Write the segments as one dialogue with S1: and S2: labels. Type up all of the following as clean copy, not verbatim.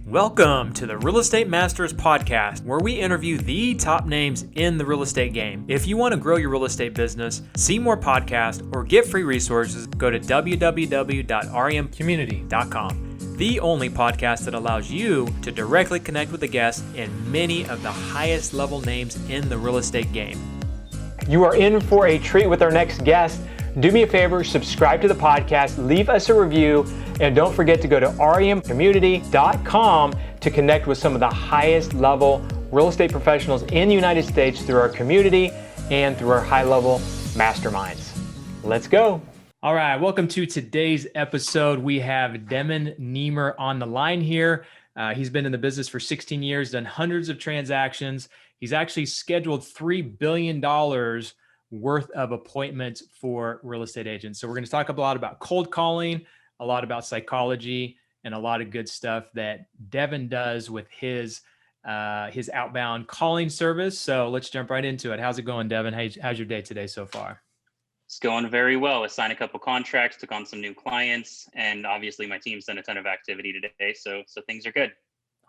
S1: Welcome to the Real Estate Masters Podcast, where we interview the top names in the real estate game. If you want to grow your real estate business, see more podcasts, or get free resources, go to www.remcommunity.com. The only podcast that allows you to directly connect with the guests and many of the highest level names in the real estate game.
S2: You are in for a treat with our next guest. Do me a favor, subscribe to the podcast, leave us a review, and don't forget to go to remcommunity.com to connect with some of the highest level real estate professionals in the United States through our community and through our high level masterminds. Let's go.
S1: All right, welcome to today's episode. We have Deven Nemer on the line here. He's been in the business for 16 years, done hundreds of transactions. He's actually scheduled $3 billion worth of appointments for real estate agents. So we're going to talk a lot about cold calling, a lot about psychology, and a lot of good stuff that Deven does with his outbound calling service. So let's jump right into it. How's it going, Deven? How's your day today so far?
S3: It's going very well. I signed a couple contracts, took on some new clients, and obviously my team's done a ton of activity today. So things are good.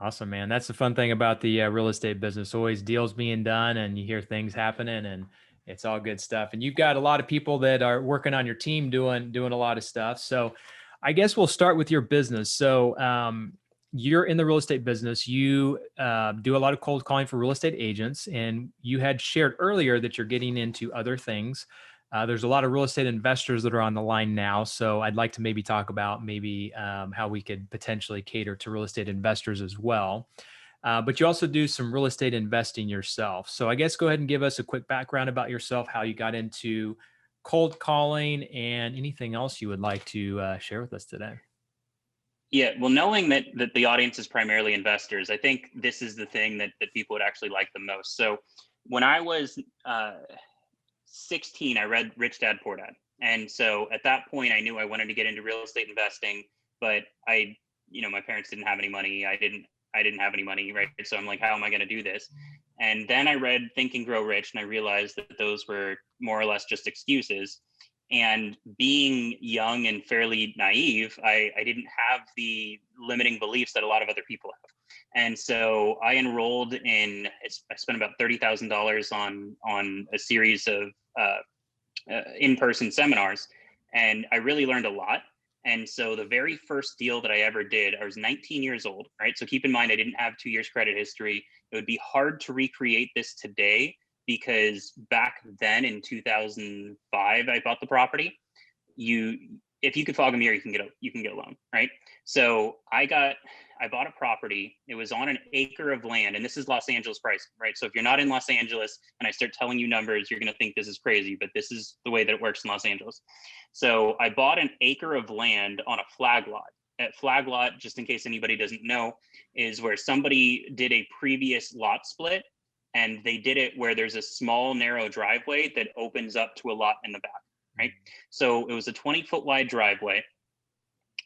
S1: Awesome, man. That's the fun thing about the real estate business. Always deals being done and you hear things happening and it's all good stuff. And you've got a lot of people that are working on your team doing a lot of stuff. So I guess we'll start with your business. So you're in the real estate business. You do a lot of cold calling for real estate agents. And you had shared earlier that you're getting into other things. There's a lot of real estate investors that are on the line now. So I'd like to maybe talk about how we could potentially cater to real estate investors as well. But you also do some real estate investing yourself. So I guess go ahead and give us a quick background about yourself, how you got into cold calling and anything else you would like to share with us today.
S3: Yeah, well, knowing that the audience is primarily investors, I think this is the thing that people would actually like the most. So when I was 16, I read Rich Dad, Poor Dad. And so at that point, I knew I wanted to get into real estate investing, but my parents didn't have any money. I didn't have any money, right? So I'm like, how am I going to do this? And then I read Think and Grow Rich, and I realized that those were more or less just excuses. And being young and fairly naive, I didn't have the limiting beliefs that a lot of other people have. And so I enrolled I spent about $30,000 on a series of in-person seminars, and I really learned a lot. And so the very first deal that I ever did, I was 19 years old, right? So keep in mind, I didn't have 2 years credit history. It would be hard to recreate this today because back then in 2005, I bought the property. If you could fog a mirror, you can get a loan, right? So I bought a property. It was on an acre of land, and this is Los Angeles price, right? So if you're not in Los Angeles and I start telling you numbers, you're going to think this is crazy, but this is the way that it works in Los Angeles. So I bought an acre of land on a flag lot. At flag lot, just in case anybody doesn't know, is where somebody did a previous lot split, and they did it where there's a small narrow driveway that opens up to a lot in the back, right? So it was a 20-foot wide driveway.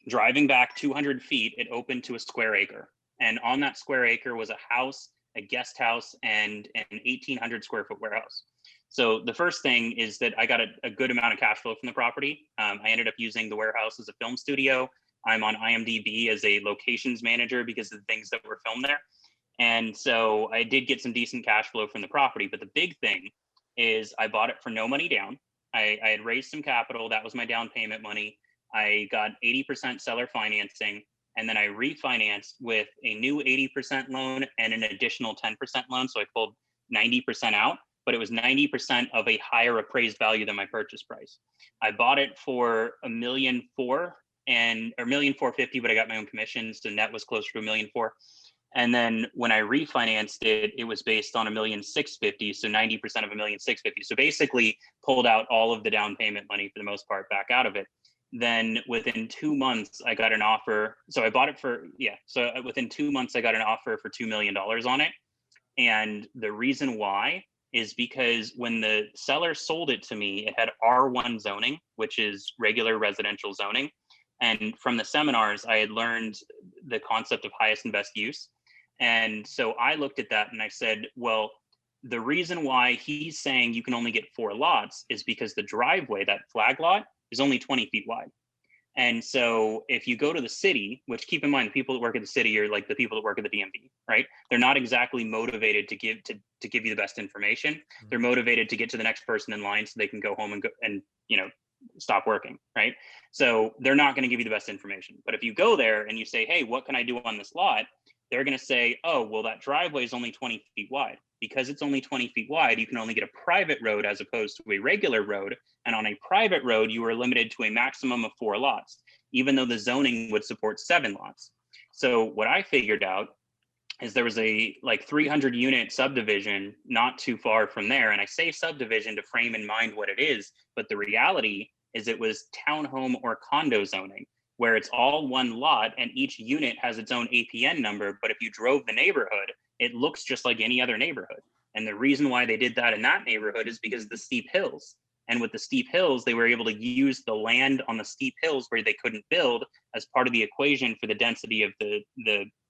S3: Driving back 200 feet, it opened to a square acre. And on that square acre was a house, a guest house, and an 1,800 square foot warehouse. So the first thing is that I got a good amount of cash flow from the property. I ended up using the warehouse as a film studio. I'm on IMDb as a locations manager because of the things that were filmed there. And so I did get some decent cash flow from the property. But the big thing is I bought it for no money down. I had raised some capital. That was my down payment money. I got 80% seller financing, and then I refinanced with a new 80% loan and an additional 10% loan. So I pulled 90% out, but it was 90% of a higher appraised value than my purchase price. I bought it for $1,400,000 or $1,450,000, but I got my own commissions, so net was closer to $1,400,000. And then when I refinanced it, it was based on $1,650,000, so 90% of $1,650,000. So basically pulled out all of the down payment money for the most part back out of it. Then within 2 months, I got an offer. So I bought it within 2 months, I got an offer for $2 million on it. And the reason why is because when the seller sold it to me, it had R1 zoning, which is regular residential zoning. And from the seminars, I had learned the concept of highest and best use. And so I looked at that and I said, well, the reason why he's saying you can only get 4 lots is because the driveway, that flag lot, is only 20 feet wide. And so if you go to the city, which keep in mind, the people that work at the city are like the people that work at the DMV, right? They're not exactly motivated to give you the best information. They're motivated to get to the next person in line so they can go home and stop working, right? So they're not going to give you the best information. But if you go there and you say, hey, what can I do on this lot? They're going to say, oh, well, that driveway is only 20 feet wide. Because it's only 20 feet wide, you can only get a private road as opposed to a regular road. And on a private road, you are limited to a maximum of 4 lots, even though the zoning would support 7 lots. So what I figured out is there was a like 300 unit subdivision not too far from there. And I say subdivision to frame in mind what it is, but the reality is it was townhome or condo zoning, where it's all one lot and each unit has its own APN number. But if you drove the neighborhood, it looks just like any other neighborhood. And the reason why they did that in that neighborhood is because of the steep hills. And with the steep hills, they were able to use the land on the steep hills where they couldn't build as part of the equation for the density of the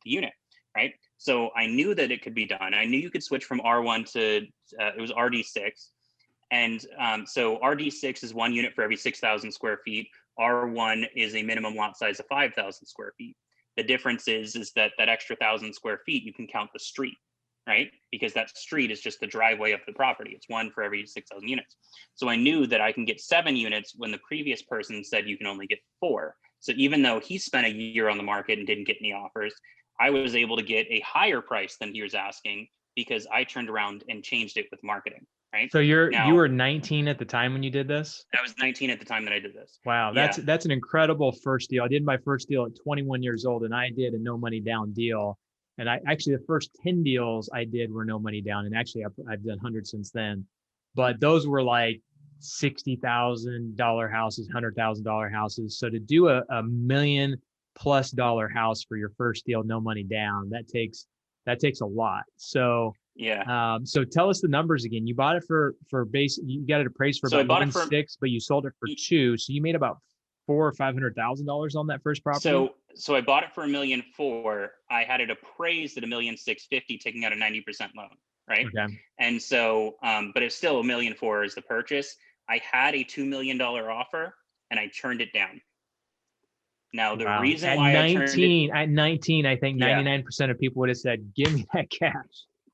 S3: unit, right? So I knew that it could be done. I knew you could switch from R1 to, it was RD6. And so RD6 is 1 unit for every 6,000 square feet. R1 is a minimum lot size of 5,000 square feet. The difference is that extra 1,000 square feet, you can count the street, right? Because that street is just the driveway of the property. It's 1 for every 6,000 units. So I knew that I can get 7 units when the previous person said you can only get 4. So even though he spent a year on the market and didn't get any offers, I was able to get a higher price than he was asking because I turned around and changed it with marketing, right?
S1: So you were 19 at the time when you did this?
S3: I was 19 at the time that I did this.
S1: Wow, that's an incredible first deal. I did my first deal at 21 years old, and I did a no money down deal. And I actually, the first 10 deals I did were no money down. And actually I've done hundreds since then, but those were like $60,000 houses, $100,000 houses. So to do a $1 million+ house for your first deal, no money down, that takes a lot. So
S3: yeah.
S1: So tell us the numbers again. You bought it for you got it appraised for about 1.6, but you sold it for 2. So you made about $400,000 or $500,000 on that first property.
S3: So I bought it for $1.4 million. I had it appraised at $1,650,000, taking out a 90% loan, right?
S1: Okay.
S3: And so, but it's still $1.4 million as the purchase. I had a $2 million offer, and I turned it down. Now the reason
S1: at
S3: why
S1: 19, I think 99% of people would have said, "Give me that cash."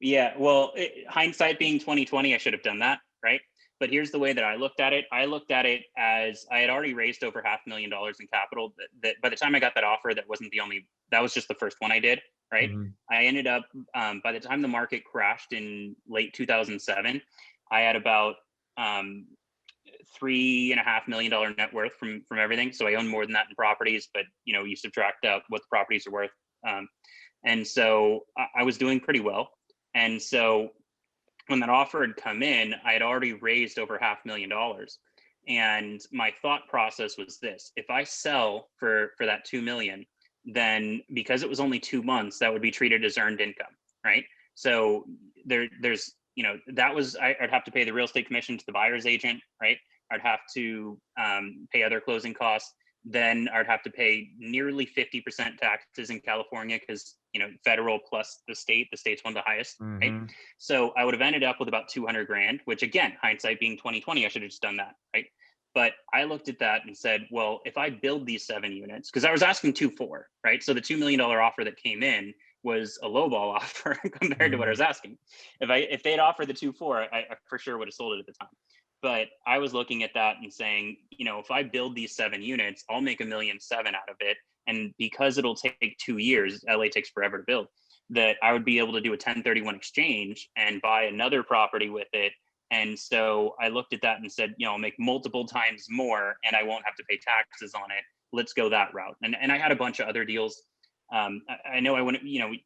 S3: Yeah, well, hindsight being 2020, I should have done that, right? But here's the way that I looked at it. I looked at it as I had already raised over $500,000 in capital. That by the time I got that offer, that was just the first one I did, right?
S1: Mm-hmm.
S3: I ended up, by the time the market crashed in late 2007, I had about $3.5 million net worth from everything. So I own more than that in properties, but you subtract out what the properties are worth. And so I was doing pretty well. And so when that offer had come in, I had already raised over $500,000. And my thought process was this: if I sell for that 2 million, then because it was only 2 months, that would be treated as earned income, right? So there's I'd have to pay the real estate commission to the buyer's agent, right? I'd have to pay other closing costs. Then I'd have to pay nearly 50% taxes in California because federal plus the state's one of the highest, right? So I would have ended up with about $200,000, which again, hindsight being 2020, I should have just done that, right? But I looked at that and said, well, if I build these 7 units, because I was asking 2.4, right? So the $2 million offer that came in was a lowball offer compared to what I was asking. If they'd offered the 2.4, I for sure would have sold it at the time. But I was looking at that and saying, if I build these 7 units, I'll make $1.7 million out of it. And because it'll take 2 years, LA takes forever to build, that I would be able to do a 1031 exchange and buy another property with it. And so I looked at that and said, I'll make multiple times more and I won't have to pay taxes on it. Let's go that route. And I had a bunch of other deals. I know I want to,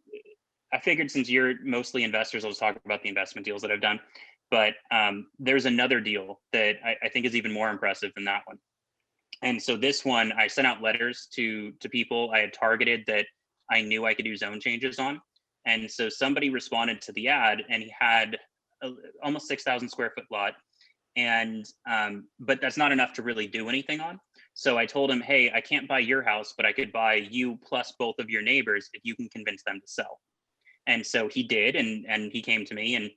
S3: I figured since you're mostly investors, I'll just talk about the investment deals that I've done. But there's another deal that I think is even more impressive than that one. And so this one, I sent out letters to people I had targeted that I knew I could do zone changes on. And so somebody responded to the ad, and he had almost 6,000 square foot lot. And but that's not enough to really do anything on. So I told him, hey, I can't buy your house, but I could buy you plus both of your neighbors if you can convince them to sell. And so he did, and he came to me,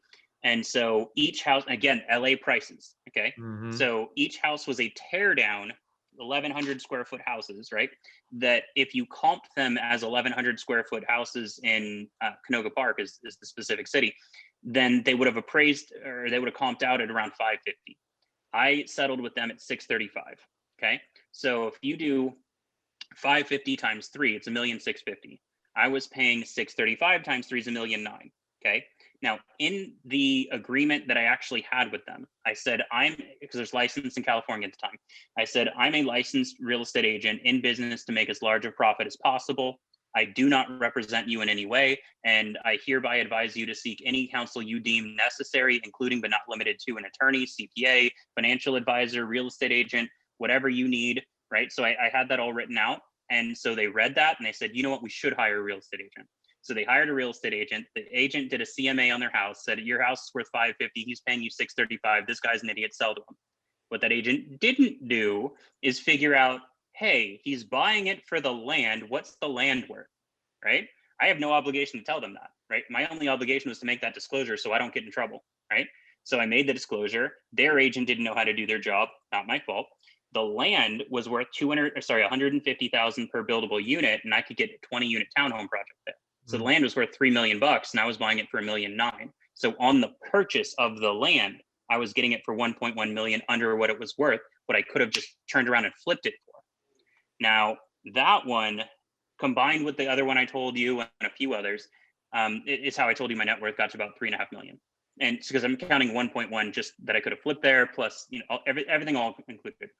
S3: and so each house, again, LA prices, okay? So each house was a tear down 1,100 square foot houses, right? That if you comp them as 1,100 square foot houses in Canoga Park is the specific city, then they would have appraised, or they would have comped out at around 550. I settled with them at 635. Okay. So if you do 550 times 3, it's 1,650,000. I was paying 635 times 3 is 1,000,009. Okay. Now, in the agreement that I actually had with them, I said, because there's license in California at the time, I said, I'm a licensed real estate agent in business to make as large a profit as possible. I do not represent you in any way, and I hereby advise you to seek any counsel you deem necessary, including but not limited to an attorney, CPA, financial advisor, real estate agent, whatever you need, right? So I had that all written out. And so they read that and they said, you know what, we should hire a real estate agent. So they hired a real estate agent. The agent did a CMA on their house, said, your house is worth 550. He's paying you 635. This guy's an idiot, sell to him. What that agent didn't do is figure out, hey, he's buying it for the land. What's the land worth, right? I have no obligation to tell them that, right? My only obligation was to make that disclosure so I don't get in trouble, right? So I made the disclosure. Their agent didn't know how to do their job, not my fault. The land was worth 150,000 per buildable unit, and I could get a 20-unit townhome project there. So the land was worth $3 million, and I was buying it for $1.9 million. So on the purchase of the land, I was getting it for 1.1 million under what it was worth, what I could have just turned around and flipped it for. Now, that one, combined with the other one I told you and a few others, it's how I told you my net worth got to about 3.5 million. And it's because I'm counting 1.1 just that I could have flipped there, plus everything all included.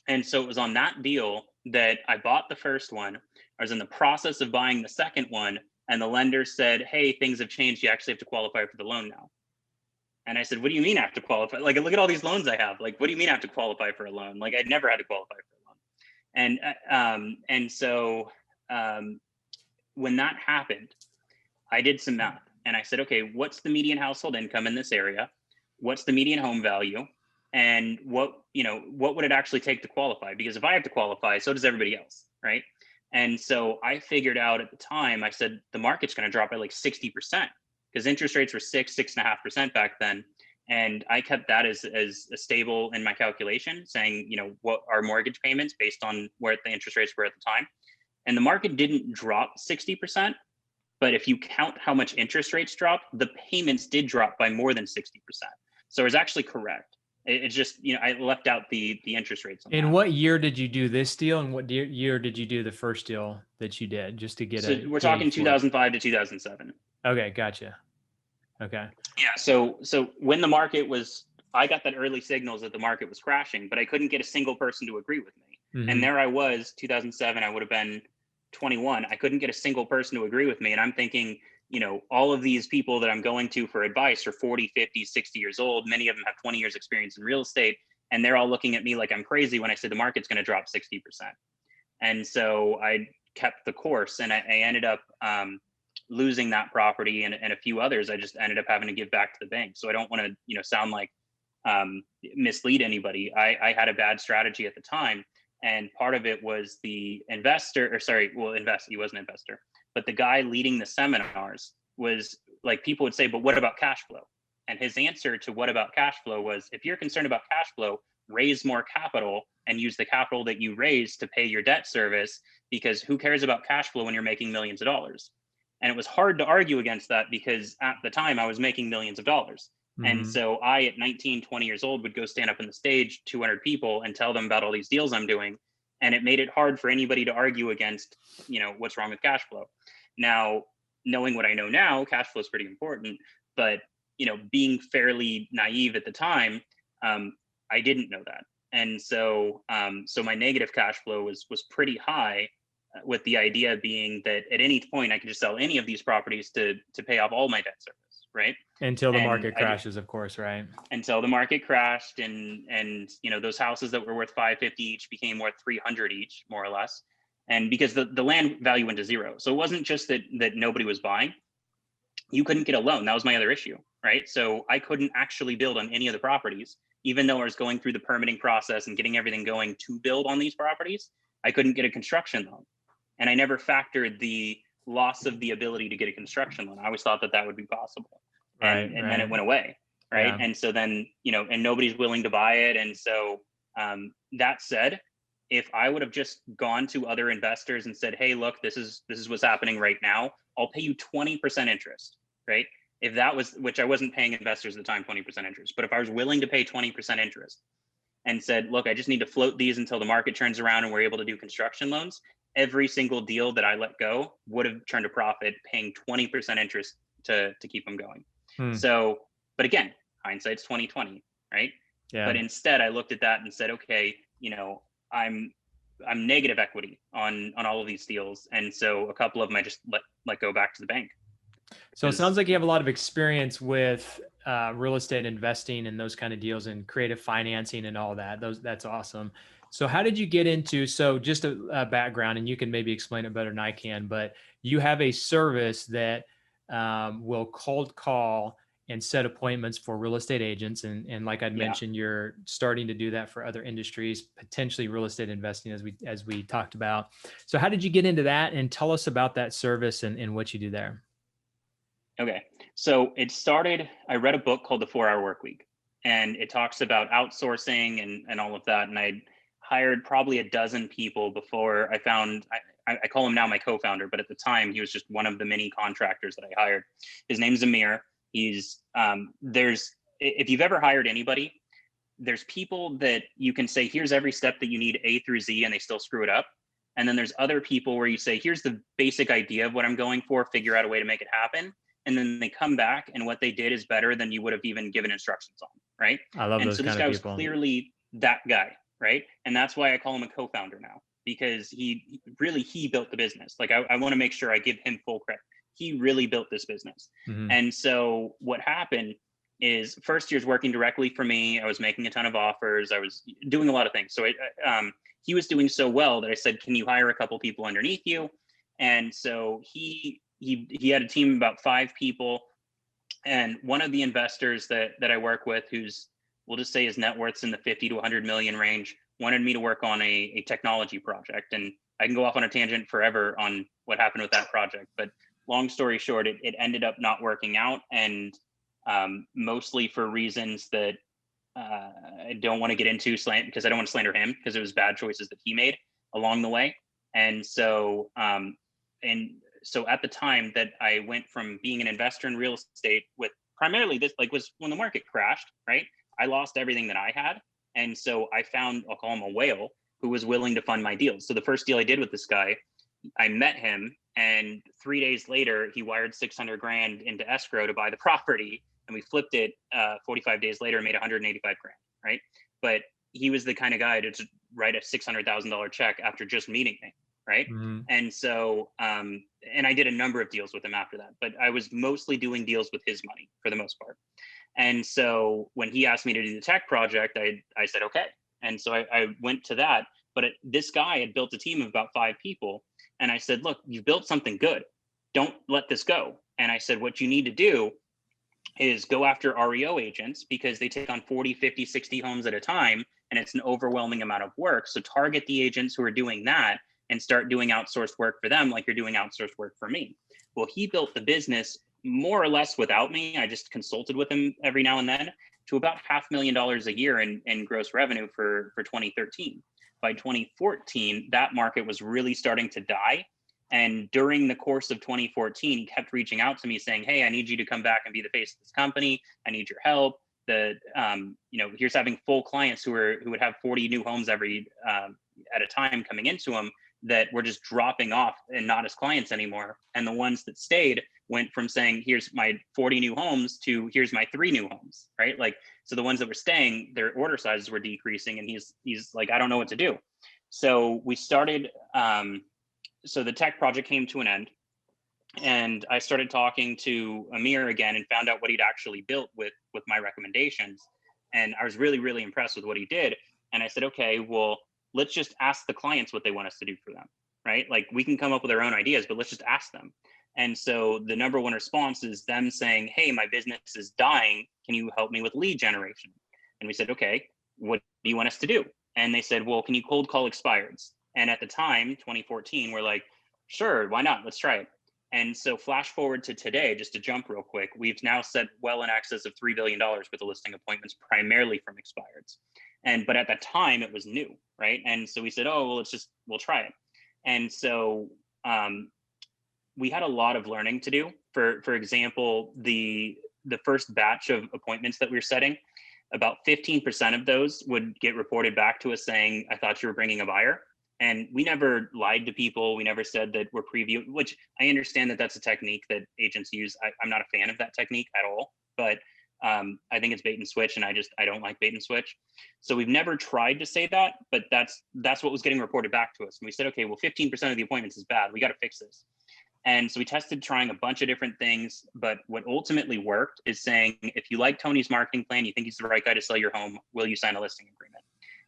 S3: And so it was on that deal that I bought the first one. I was in the process of buying the second one, and the lender said, hey, things have changed. You actually have to qualify for the loan now. And I said, what do you mean I have to qualify? Like, look at all these loans I have. Like, what do you mean I have to qualify for a loan? Like, I'd never had to qualify for a loan. And so when that happened, I did some math and I said, okay, what's the median household income in this area? What's the median home value? And what would it actually take to qualify? Because if I have to qualify, so does everybody else, right? And so I figured out at the time, I said, the market's going to drop by like 60%, because interest rates were 6.5% back then. And I kept that as a stable in my calculation, saying, what are mortgage payments based on where the interest rates were at the time. And the market didn't drop 60%, but if you count how much interest rates dropped, the payments did drop by more than 60%. So it was actually correct. It's just, I left out the interest rates.
S1: In what year did you do this deal, and what year did you do the first deal that you did, just to get it?
S3: We're talking 2005 to 2007.
S1: Okay, gotcha. Okay.
S3: Yeah. So when the market was, I got that early signals that the market was crashing, but I couldn't get a single person to agree with me. Mm-hmm. And there I was, 2007, I would have been 21. I couldn't get a single person to agree with me. And I'm thinking, all of these people that I'm going to for advice are 40, 50, 60 years old. Many of them have 20 years experience in real estate. And they're all looking at me like I'm crazy when I said the market's going to drop 60%. And so I kept the course, and I ended up losing that property and a few others. I just ended up having to give back to the bank. So I don't want to, sound like mislead anybody. I had a bad strategy at the time. And part of it was the investor, he wasn't an investor, but the guy leading the seminars was like, people would say, but what about cash flow? And his answer to what about cash flow was, if you're concerned about cash flow, raise more capital and use the capital that you raise to pay your debt service, because who cares about cash flow when you're making millions of dollars? And it was hard to argue against that, because at the time I was making millions of dollars. Mm-hmm. And so I, at 19, 20 years old, would go stand up on the stage, 200 people, and tell them about all these deals I'm doing. And it made it hard for anybody to argue against, what's wrong with cash flow. Now, knowing what I know now, cash flow is pretty important, but, being fairly naive at the time, I didn't know that. And so, my negative cash flow was pretty high, with the idea being that at any point I could just sell any of these properties to pay off all my debt service, right?
S1: Until the market crashes, of course, right?
S3: Until the market crashed, and those houses that were worth 550 each became worth 300 each, more or less. And because the land value went to zero. So it wasn't just that nobody was buying. You couldn't get a loan. That was my other issue, right? So I couldn't actually build on any of the properties, even though I was going through the permitting process and getting everything going to build on these properties. I couldn't get a construction loan. And I never factored the loss of the ability to get a construction loan. I always thought that would be possible. And then it went away. Right. Yeah. And so then, and nobody's willing to buy it. And so that said, if I would have just gone to other investors and said, hey, look, this is what's happening right now, I'll pay you 20% interest, right? If that was, which I wasn't paying investors at the time 20% interest, but if I was willing to pay 20% interest and said, look, I just need to float these until the market turns around and we're able to do construction loans, every single deal that I let go would have turned a profit, paying 20% interest to keep them going. So, but again, hindsight's 2020, right?
S1: Yeah.
S3: But instead I looked at that and said, okay, I'm negative equity on all of these deals. And so a couple of them I just let go back to the bank.
S1: So it sounds like you have a lot of experience with real estate investing and those kind of deals and creative financing and all that. That's awesome. So how did you get into, so just a background, and you can maybe explain it better than I can, but you have a service that will cold call and set appointments for real estate agents. And like I'd mentioned, you're starting to do that for other industries, potentially real estate investing, as we talked about. So how did you get into that? And tell us about that service and what you do there.
S3: Okay. So it started, I read a book called The 4 Hour Workweek, and it talks about outsourcing and all of that. And I hired probably a dozen people before I found, I call him now my co-founder, but at the time he was just one of the many contractors that I hired. His name's Amir. He's, if you've ever hired anybody, there's people that you can say, here's every step that you need A through Z, and they still screw it up. And then there's other people where you say, here's the basic idea of what I'm going for, figure out a way to make it happen. And then they come back and what they did is better than you would have even given instructions on, right?
S1: I love those kind of people. And so this guy was
S3: clearly that guy, right? And that's why I call him a co-founder now, because he built the business. Like I want to make sure I give him full credit. He really built this business. Mm-hmm. And so what happened is first year's working directly for me. I was making a ton of offers. I was doing a lot of things. So he was doing so well that I said, can you hire a couple people underneath you? And so he had a team of about 5 people. And one of the investors that I work with, who's, we'll just say his net worth's in the 50 to 100 million range, wanted me to work on a technology project. And I can go off on a tangent forever on what happened with that project. But long story short, it ended up not working out. And mostly for reasons that I don't want to get into, because I don't want to slander him, because it was bad choices that he made along the way. And so, so at the time that I went from being an investor in real estate with primarily this, like, was when the market crashed, right? I lost everything that I had. And so I found, I'll call him a whale, who was willing to fund my deals. So the first deal I did with this guy, I met him, and 3 days later, he wired 600 grand into escrow to buy the property. And we flipped it 45 days later and made 185 grand, right? But he was the kind of guy to just write a $600,000 check after just meeting me, right? Mm-hmm. And so, and I did a number of deals with him after that, but I was mostly doing deals with his money for the most part. And so when he asked me to do the tech project, I said, okay. And so I went to that, but this guy had built a team of about 5 people. And I said, look, you've built something good. Don't let this go. And I said, what you need to do is go after REO agents, because they take on 40, 50, 60 homes at a time, and it's an overwhelming amount of work. So target the agents who are doing that and start doing outsourced work for them, like you're doing outsourced work for me. Well, he built the business more or less without me. I just consulted with him every now and then, to about $500,000 a year in gross revenue for 2013. By 2014, that market was really starting to die. And during the course of 2014, he kept reaching out to me saying, hey, I need you to come back and be the face of this company. I need your help. Here's having full clients who would have 40 new homes every at a time coming into them, that were just dropping off and not as clients anymore. And the ones that stayed went from saying, here's my 40 new homes to here's my 3 new homes, right? Like, so the ones that were staying, their order sizes were decreasing, and he's like, I don't know what to do. So we started, so the tech project came to an end, and I started talking to Amir again and found out what he'd actually built with my recommendations. And I was really, really impressed with what he did. And I said, okay, well, let's just ask the clients what they want us to do for them, right? Like, we can come up with our own ideas, but let's just ask them. And so the number one response is them saying, hey, my business is dying. Can you help me with lead generation? And we said, okay, what do you want us to do? And they said, well, can you cold call expireds? And at the time, 2014, we're like, sure, why not? Let's try it. And so flash forward to today, just to jump real quick, we've now set well in excess of $3 billion with the listing appointments, primarily from expireds. but at that time it was new, right? And so we said, oh, well, we'll try it. And so we had a lot of learning to do. For example, the first batch of appointments that we were setting, about 15% of those would get reported back to us saying, I thought you were bringing a buyer. And we never lied to people. We never said that we're preview, which I understand that that's a technique that agents use. I'm not a fan of that technique at all, but I think it's bait and switch, and I don't like bait and switch. So we've never tried to say that, but that's what was getting reported back to us. And we said, okay, well, 15% of the appointments is bad. We got to fix this. And so we tested trying a bunch of different things, but what ultimately worked is saying, if you like Tony's marketing plan, you think he's the right guy to sell your home, will you sign a listing agreement?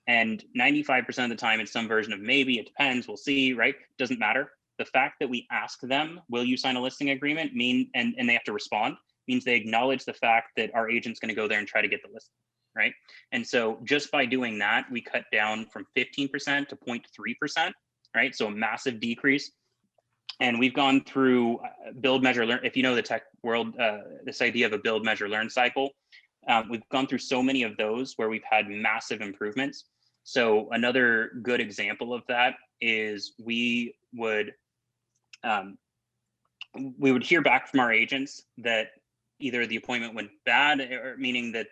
S3: And 95% of the time, it's some version of maybe, it depends, we'll see, right? Doesn't matter. The fact that we ask them, will you sign a listing agreement, and they have to respond, means they acknowledge the fact that our agent's going to go there and try to get the listing, right? And so just by doing that, we cut down from 15% to 0.3%, right? So a massive decrease. And we've gone through build, measure, learn. If you know the tech world, this idea of a build, measure, learn cycle, we've gone through so many of those where we've had massive improvements. So another good example of that is we would hear back from our agents that either the appointment went bad, or meaning that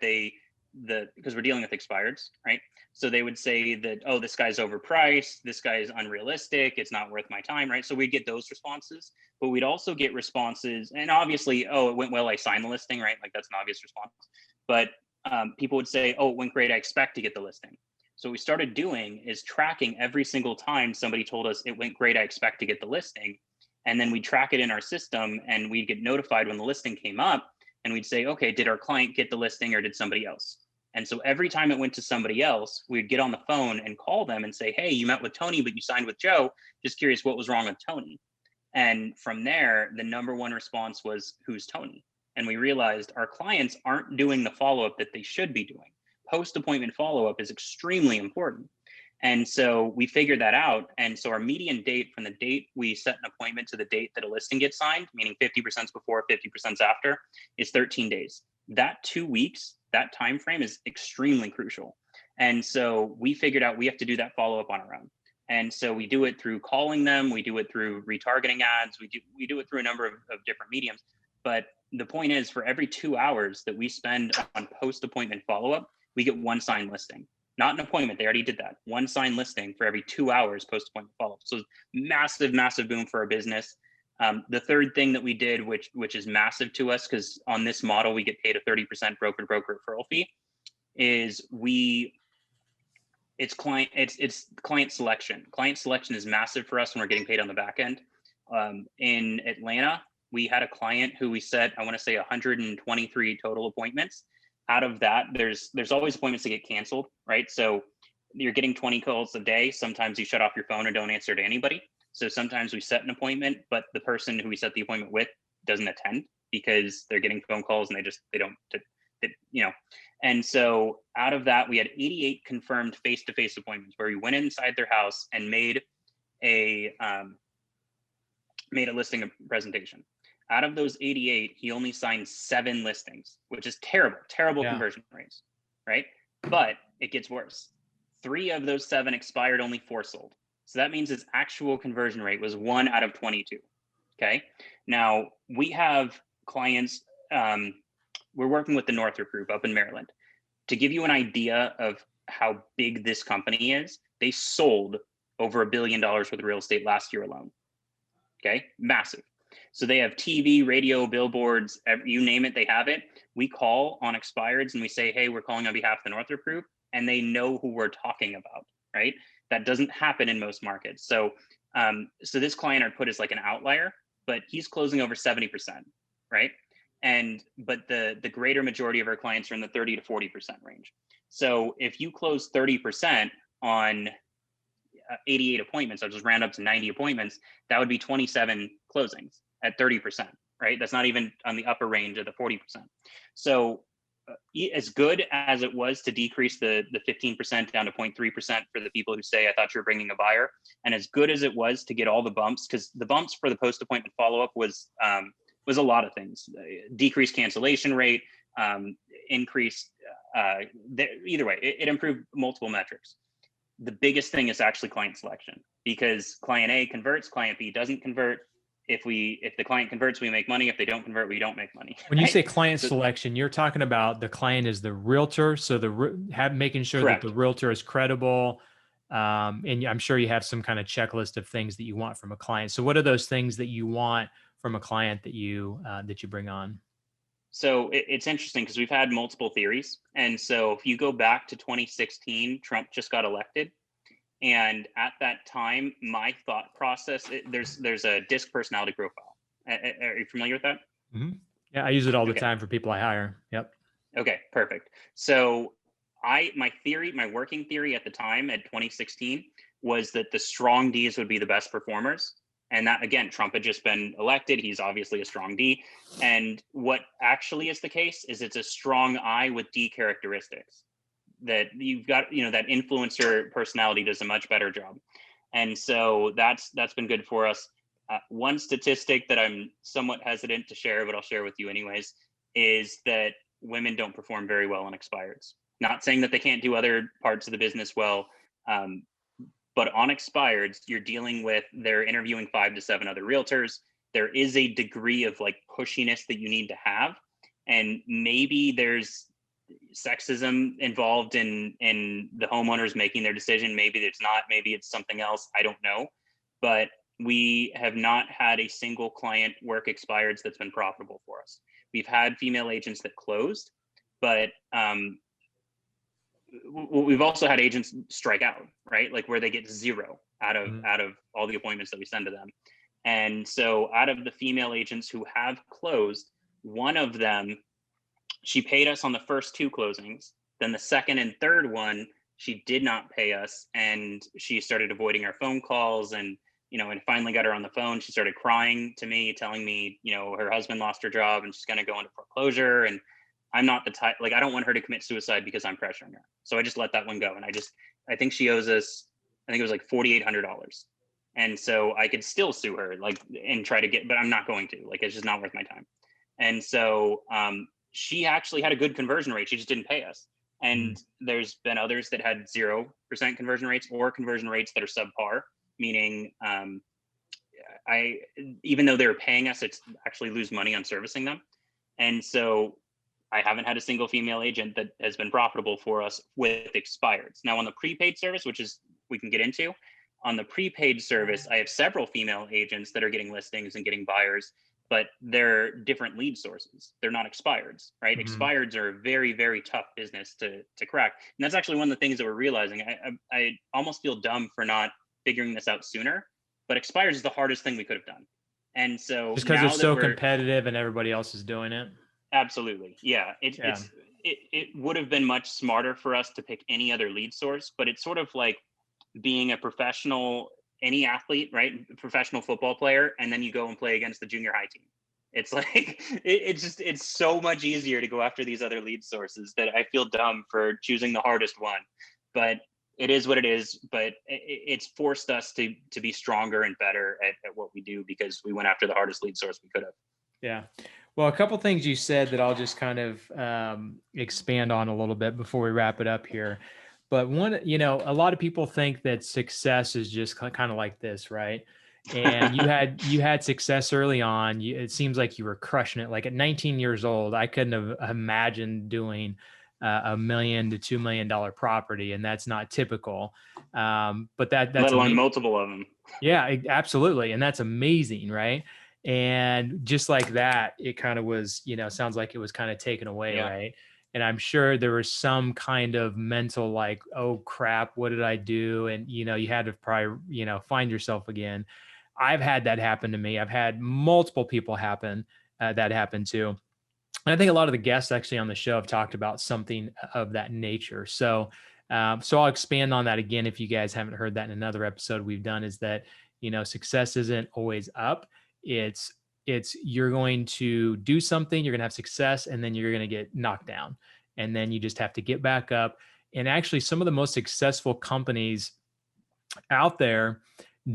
S3: because we're dealing with expireds, right? So they would say that, oh, this guy's overpriced, this guy is unrealistic, it's not worth my time, right? So we'd get those responses, but we'd also get responses, and obviously, oh, it went well, I signed the listing, right? Like that's an obvious response. But people would say, oh, it went great, I expect to get the listing. So what we started doing is tracking every single time somebody told us it went great, I expect to get the listing. And then we'd track it in our system, and we'd get notified when the listing came up, and we'd say, okay, did our client get the listing or did somebody else? And so every time it went to somebody else, we'd get on the phone and call them and say, hey, you met with Tony, but you signed with Joe. Just curious what was wrong with Tony. And from there, the number one response was, who's Tony? And we realized our clients aren't doing the follow-up that they should be doing. Post-appointment follow-up is extremely important. And so we figured that out. And so our median date from the date we set an appointment to the date that a listing gets signed, meaning 50% before, 50% after, is 13 days. That 2 weeks, that time frame is extremely crucial. And so we figured out we have to do that follow-up on our own. And so we do it through calling them, we do it through retargeting ads, we do it through a number of different mediums. But the point is, for every 2 hours that we spend on post-appointment follow-up, we get one signed listing. Not an appointment, they already did that. One signed listing for every 2 hours post-appointment follow-up. So massive, massive boom for our business. The third thing that we did, which is massive to us, because on this model we get paid a 30% broker referral fee, is it's client selection. Client selection is massive for us when we're getting paid on the back end. In Atlanta, we had a client who we set, I want to say 123 total appointments. Out of that, there's always appointments that get canceled, right? So you're getting 20 calls a day. Sometimes you shut off your phone or don't answer to anybody. So sometimes we set an appointment, but the person who we set the appointment with doesn't attend because they're getting phone calls and they don't, you know. And so out of that, we had 88 confirmed face-to-face appointments where we went inside their house and made a listing presentation. Out of those 88, he only signed 7 listings, which is terrible conversion rates, right? But it gets worse. 3 of those 7 expired, only 4 sold. So that means his actual conversion rate was 1 out of 22. Okay. Now we have clients, we're working with the Northrop Group up in Maryland. To give you an idea of how big this company is, they sold over $1 billion worth of real estate last year alone. Okay. Massive. So they have TV, radio, billboards, you name it, they have it. We call on expireds and we say, hey, we're calling on behalf of the Northrop Group, and they know who we're talking about, right? That doesn't happen in most markets. So so this client I put as like an outlier, but he's closing over 70%, right? But the greater majority of our clients are in the 30 to 40% range. So if you close 30% on 88 appointments, I'll just round up to 90 appointments, that would be 27 closings at 30%, right? That's not even on the upper range of the 40%. So as good as it was to decrease the 15% down to 0.3% for the people who say, I thought you were bringing a buyer, and as good as it was to get all the bumps, because the bumps for the post-appointment follow-up was a lot of things: decreased cancellation rate, increased either way, it improved multiple metrics. The biggest thing is actually client selection, because client A converts, client B doesn't convert. If the client converts, we make money. If they don't convert, we don't make money.
S1: When you
S3: right?
S1: say client selection, you're talking about the client is the realtor. So making sure
S3: Correct.
S1: that the realtor is credible. And I'm sure you have some kind of checklist of things that you want from a client. So what are those things that you want from a client that you bring on?
S3: So it's interesting because we've had multiple theories. And so if you go back to 2016, Trump just got elected. And at that time, my thought process, there's a DISC personality profile. Are you familiar with that?
S1: Mm-hmm. Yeah, I use it all the time for people I hire. Yep.
S3: Okay, perfect. So my working theory at the time at 2016 was that the strong Ds would be the best performers. And that, again, Trump had just been elected. He's obviously a strong D. And what actually is the case is it's a strong I with D characteristics. That you've got, that influencer personality does a much better job. And so that's been good for us. One statistic that I'm somewhat hesitant to share, but I'll share with you anyways, is that women don't perform very well on expireds. Not saying that they can't do other parts of the business well, but on expireds, you're dealing with, they're interviewing 5 to 7 other realtors. There is a degree of like pushiness that you need to have. And maybe there's sexism involved in the homeowners making their decision. Maybe it's not, maybe it's something else. I don't know. But we have not had a single client work expireds that's been profitable for us. We've had female agents that closed, but we've also had agents strike out, right? Like where they get 0 out of all the appointments that we send to them. And so out of the female agents who have closed, one of them, she paid us on the first 2 closings. Then the second and third one, she did not pay us, and she started avoiding our phone calls. And and finally got her on the phone. She started crying to me, telling me, her husband lost her job and she's going to go into foreclosure. And I'm not the type, like, I don't want her to commit suicide because I'm pressuring her. So I just let that one go. And I think she owes us, I think it was like $4,800. And so I could still sue her, like, and try to but I'm not going to, like, it's just not worth my time. And so she actually had a good conversion rate. She just didn't pay us. And there's been others that had 0% conversion rates or conversion rates that are subpar, meaning even though they were paying us, it's actually lose money on servicing them. And so I haven't had a single female agent that has been profitable for us with expireds. Now on the prepaid service, which is we can get into, on the prepaid service, I have several female agents that are getting listings and getting buyers, but they're different lead sources. They're not expireds, right? Expireds are a very, very tough business to crack. And that's actually one of the things that we're realizing. I almost feel dumb for not figuring this out sooner, but expireds is the hardest thing we could have done. And so
S1: just because it's so competitive and everybody else is doing it.
S3: Absolutely. Yeah. It would have been much smarter for us to pick any other lead source, but it's sort of like being a professional, any athlete, right? Professional football player. And then you go and play against the junior high team. It's like, it's so much easier to go after these other lead sources that I feel dumb for choosing the hardest one, but it is what it is. But it's forced us to be stronger and better at what we do because we went after the hardest lead source we could have.
S1: Yeah. Well, a couple things you said that I'll just kind of expand on a little bit before we wrap it up here. But one, a lot of people think that success is just kind of like this, right? And you had success early on. It seems like you were crushing it. Like at 19 years old, I couldn't have imagined doing $1 million to $2 million property, and that's not typical. But that's
S3: let alone multiple of them.
S1: Yeah, absolutely, and that's amazing, right? And just like that, it kind of was, sounds like it was kind of taken away, right? And I'm sure there was some kind of mental like, oh crap, what did I do? And you had to probably find yourself again. I've had that happen to me. I've had multiple people that happen to. And I think a lot of the guests actually on the show have talked about something of that nature. So I'll expand on that again. If you guys haven't heard that in another episode we've done, is that, success isn't always up. It's you're going to do something, you're going to have success, and then you're going to get knocked down. And then you just have to get back up. And actually some of the most successful companies out there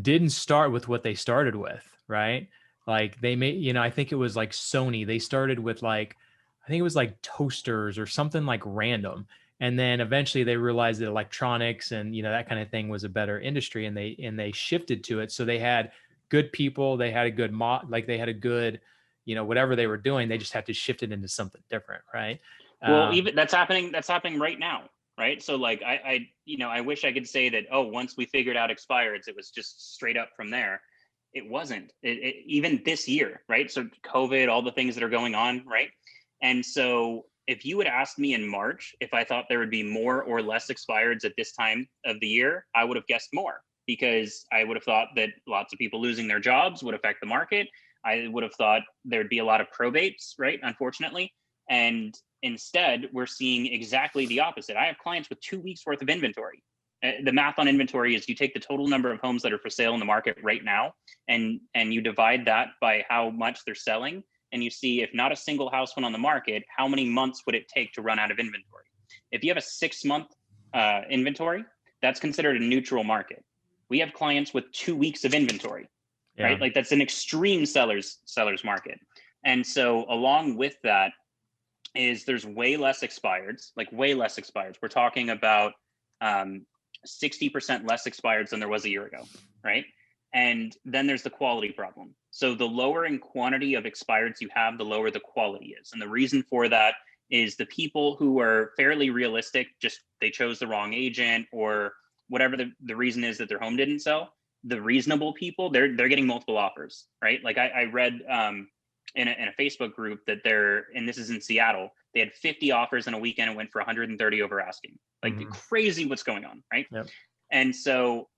S1: didn't start with what they started with, right? Like they made, I think it was like Sony. They started with like I think it was like toasters or something like random. And then eventually they realized that electronics and, that kind of thing was a better industry, and they shifted to it. So they had good people, they had a good like they had a good, whatever they were doing, they just had to shift it into something different. Right.
S3: Well, even that's happening right now. Right. So like I wish I could say that, oh, once we figured out expireds, it was just straight up from there. It wasn't. Even this year, right? So COVID, all the things that are going on, right? And so if you had asked me in March if I thought there would be more or less expireds at this time of the year, I would have guessed more, because I would have thought that lots of people losing their jobs would affect the market. I would have thought there'd be a lot of probates, right? Unfortunately. And instead, we're seeing exactly the opposite. I have clients with 2 weeks worth of inventory. The math on inventory is you take the total number of homes that are for sale in the market right now, and you divide that by how much they're selling, and you see, if not a single house went on the market, how many months would it take to run out of inventory? If you have a 6-month inventory, that's considered a neutral market. We have clients with 2 weeks of inventory, right? Like that's an extreme seller's market. And so along with that is there's way less expireds, like way less expireds. We're talking about 60% less expireds than there was a year ago, right? And then there's the quality problem. So the lower in quantity of expireds you have, the lower the quality is. And the reason for that is the people who are fairly realistic, just they chose the wrong agent, or whatever the reason is that their home didn't sell. The reasonable people, they're getting multiple offers, right? Like I read in a Facebook group that and this is in Seattle, they had 50 offers in a weekend and went for 130 over asking. Like crazy what's going on, right? Yep. And so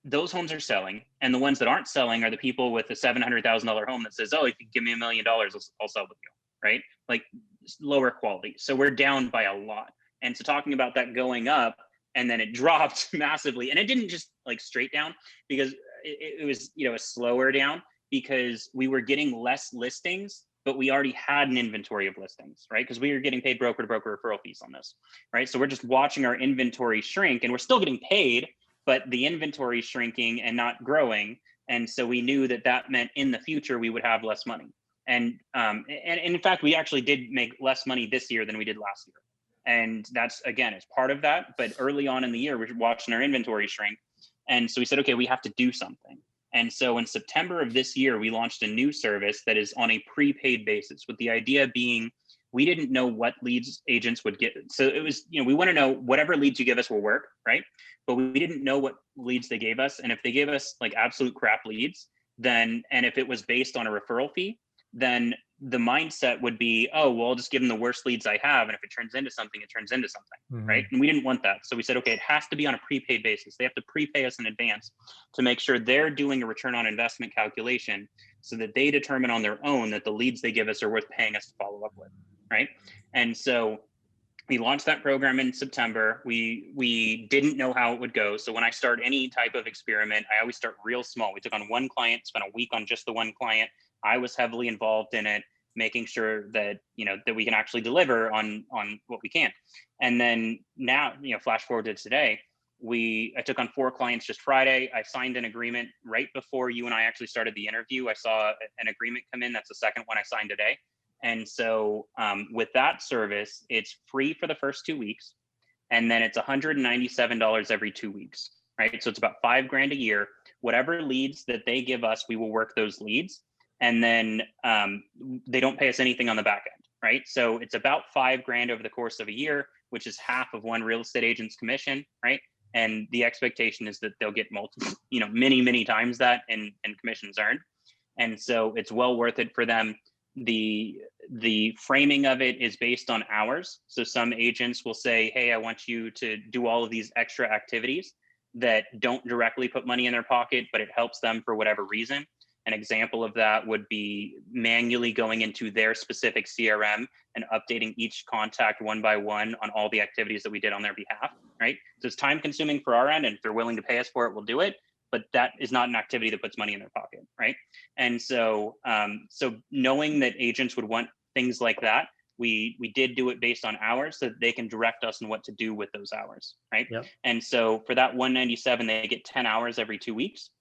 S3: those homes are selling, and the ones that aren't selling are the people with a $700,000 home that says, oh, if you give me $1 million, I'll sell with you, right? Like lower quality. So we're down by a lot. And so talking about that going up, and then it dropped massively, and it didn't just like straight down, because it was, a slower down, because we were getting less listings, but we already had an inventory of listings, right? Because we were getting paid broker to broker referral fees on this, right? So we're just watching our inventory shrink, and we're still getting paid, but the inventory is shrinking and not growing. And so we knew that meant in the future we would have less money. And in fact, we actually did make less money this year than we did last year. And that's, again, it's part of that. But early on in the year, we're watching our inventory shrink. And so we said, okay, we have to do something. And so in September of this year, we launched a new service that is on a prepaid basis, with the idea being we didn't know what leads agents would get. So it was, we want to know whatever leads you give us will work, right? But we didn't know what leads they gave us. And if they gave us like absolute crap leads, then, and if it was based on a referral fee, then the mindset would be, oh, well, I'll just give them the worst leads I have. And if it turns into something, it turns into something, right? And we didn't want that. So we said, okay, it has to be on a prepaid basis. They have to prepay us in advance to make sure they're doing a return on investment calculation, so that they determine on their own that the leads they give us are worth paying us to follow up with, right? And so we launched that program in September. We didn't know how it would go. So when I start any type of experiment, I always start real small. We took on one client, spent a week on just the one client. I was heavily involved in it, making sure that, that we can actually deliver on what we can. And then now, flash forward to today, I took on 4 clients just Friday. I signed an agreement right before you and I actually started the interview. I saw an agreement come in. That's the second one I signed today. And so with that service, it's free for the first 2 weeks. And then it's $197 every 2 weeks, right? So it's about $5,000 a year. Whatever leads that they give us, we will work those leads. And then they don't pay us anything on the back end, right? So it's about $5,000 over the course of a year, which is half of one real estate agent's commission, right? And the expectation is that they'll get multiple, many times that in commissions earned. And so it's well worth it for them. The framing of it is based on hours. So some agents will say, hey, I want you to do all of these extra activities that don't directly put money in their pocket, but it helps them for whatever reason. An example of that would be manually going into their specific CRM and updating each contact one by one on all the activities that we did on their behalf, right? So it's time consuming for our end, and if they're willing to pay us for it, we'll do it. But that is not an activity that puts money in their pocket, right? And so, so knowing that agents would want things like that, we did do it based on hours, so that they can direct us on what to do with those hours, right? Yep. And so for that $197, they get 10 hours every 2 weeks.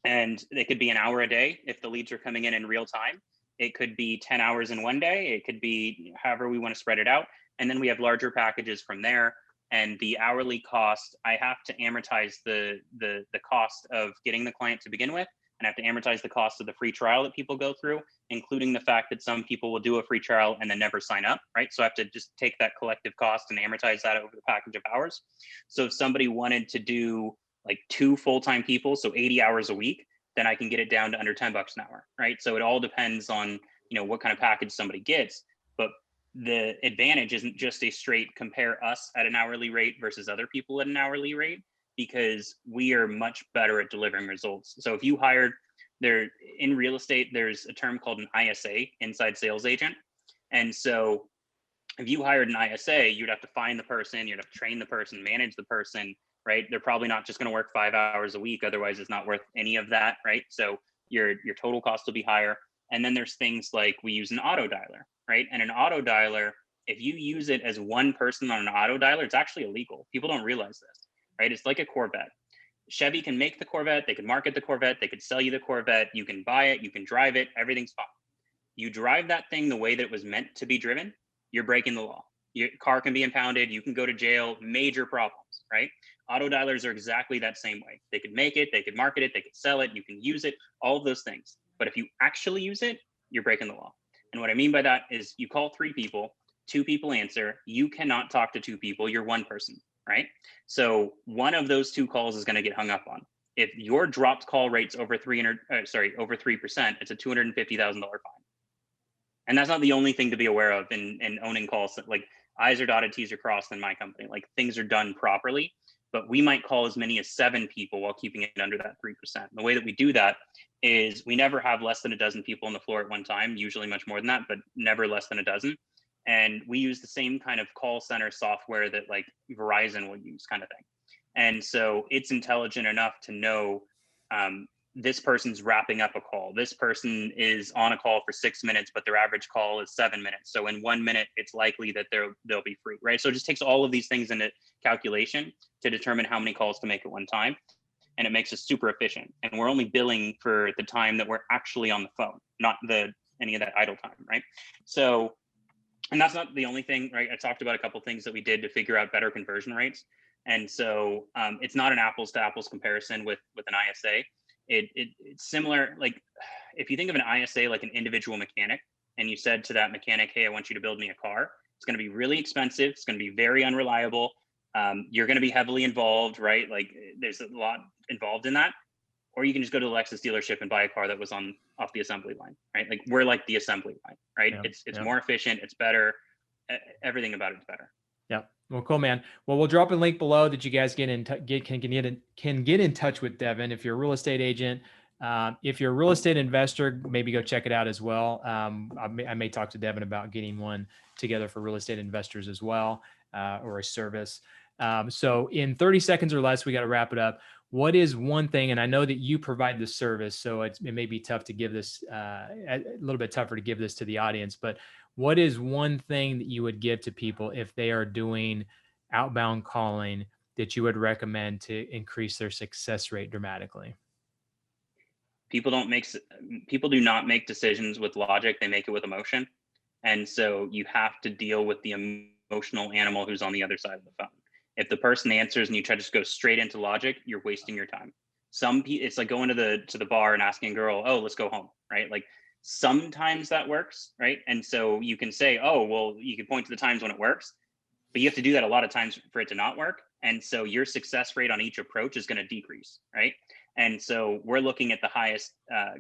S3: And they could be an hour a day if the leads are coming in real time. It could be 10 hours in one day. It could be however we want to spread it out. And then we have larger packages from there. And the hourly cost, I have to amortize the cost of getting the client to begin with, and I have to amortize the cost of the free trial that people go through, including the fact that some people will do a free trial and then never sign up, right? So I have to just take that collective cost and amortize that over the package of hours. So if somebody wanted to do like 2 full-time people, so 80 hours a week, then I can get it down to under $10 an hour, right? So it all depends on, what kind of package somebody gets. But the advantage isn't just a straight compare us at an hourly rate versus other people at an hourly rate, because we are much better at delivering results. So if you hired in real estate, there's a term called an ISA, inside sales agent. And so if you hired an ISA, you'd have to find the person, you'd have to train the person, manage the person, right? They're probably not just going to work 5 hours a week. Otherwise it's not worth any of that, right? So your total cost will be higher. And then there's things like we use an auto dialer, right? And an auto dialer, if you use it as one person on an auto dialer, it's actually illegal. People don't realize this, right? It's like a Corvette. Chevy can make the Corvette, they can market the Corvette, they could sell you the Corvette, you can buy it, you can drive it, everything's fine. You drive that thing the way that it was meant to be driven, you're breaking the law. Your car can be impounded, you can go to jail, major problems, right? Auto dialers are exactly that same way. They could make it, they could market it, they could sell it, you can use it, all of those things. But if you actually use it, you're breaking the law. And what I mean by that is you call 3 people, 2 people answer, you cannot talk to 2 people, you're one person, right? So one of those 2 calls is going to get hung up on. If your dropped call rate's over 3%, it's a $250,000 fine. And that's not the only thing to be aware of in owning calls. Like I's are dotted, T's are crossed in my company. Like things are done properly, but we might call as many as 7 people while keeping it under that 3%. The way that we do that is we never have less than a dozen people on the floor at one time, usually much more than that, but never less than a dozen. And we use the same kind of call center software that like Verizon will use, kind of thing. And so it's intelligent enough to know this person's wrapping up a call. This person is on a call for 6 minutes, but their average call is 7 minutes. So in 1 minute, it's likely that they'll be free, right? So it just takes all of these things into calculation to determine how many calls to make at one time. And it makes us super efficient. And we're only billing for the time that we're actually on the phone, not any of that idle time, right? So, and that's not the only thing, right? I talked about a couple of things that we did to figure out better conversion rates. And so it's not an apples to apples comparison with an ISA. It's similar. Like if you think of an ISA like an individual mechanic, and you said to that mechanic, hey, I want you to build me a car, it's going to be really expensive. It's going to be very unreliable. You're going to be heavily involved, right? Like there's a lot involved in that. Or you can just go to the Lexus dealership and buy a car that was off the assembly line, right? Like we're like the assembly line, right?
S1: Yeah,
S3: it's more efficient. It's better. Everything about it's better.
S1: Yeah. Well, cool, man. Well, we'll drop a link below that you guys can get in touch with Deven if you're a real estate agent. If you're a real estate investor, maybe go check it out as well. I may talk to Deven about getting one together for real estate investors as well, or a service. So in 30 seconds or less, we got to wrap it up. What is one thing, and I know that you provide the service, so it may be tough to give this, a little bit tougher to give this to the audience, but what is one thing that you would give to people if they are doing outbound calling that you would recommend to increase their success rate dramatically?
S3: People do not make decisions with logic. They make it with emotion. And so you have to deal with the emotional animal who's on the other side of the phone. If the person answers and you try to just go straight into logic, you're wasting your time. It's like going to the bar and asking a girl, oh, let's go home, right? Like sometimes that works, right? And so you can say, oh, well, you can point to the times when it works, but you have to do that a lot of times for it to not work. And so your success rate on each approach is going to decrease, right? And so we're looking at the highest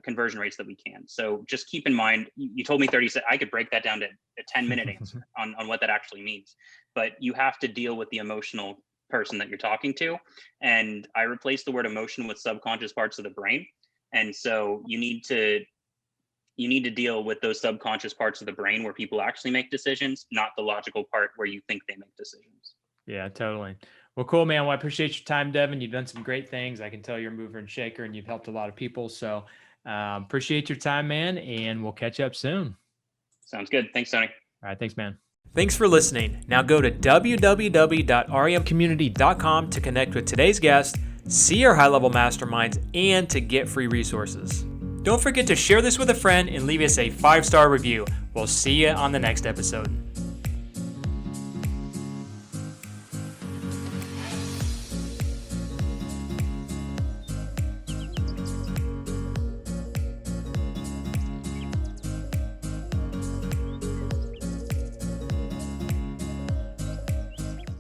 S3: conversion rates that we can. So just keep in mind, you told me 30 seconds, I could break that down to a 10-minute answer on what that actually means. But you have to deal with the emotional person that you're talking to. And I replaced the word emotion with subconscious parts of the brain. And so you need to deal with those subconscious parts of the brain where people actually make decisions, not the logical part where you think they make decisions.
S1: Yeah, totally. Well, cool, man. Well, I appreciate your time, Deven. You've done some great things. I can tell you're a mover and shaker, and you've helped a lot of people. So appreciate your time, man, and we'll catch up soon.
S3: Sounds good. Thanks, Tony.
S1: All right. Thanks, man. Thanks for listening. Now go to www.remcommunity.com to connect with today's guest, see our high-level masterminds, and to get free resources.
S2: Don't forget to share this with a friend and leave us a 5-star review. We'll see you on the next episode.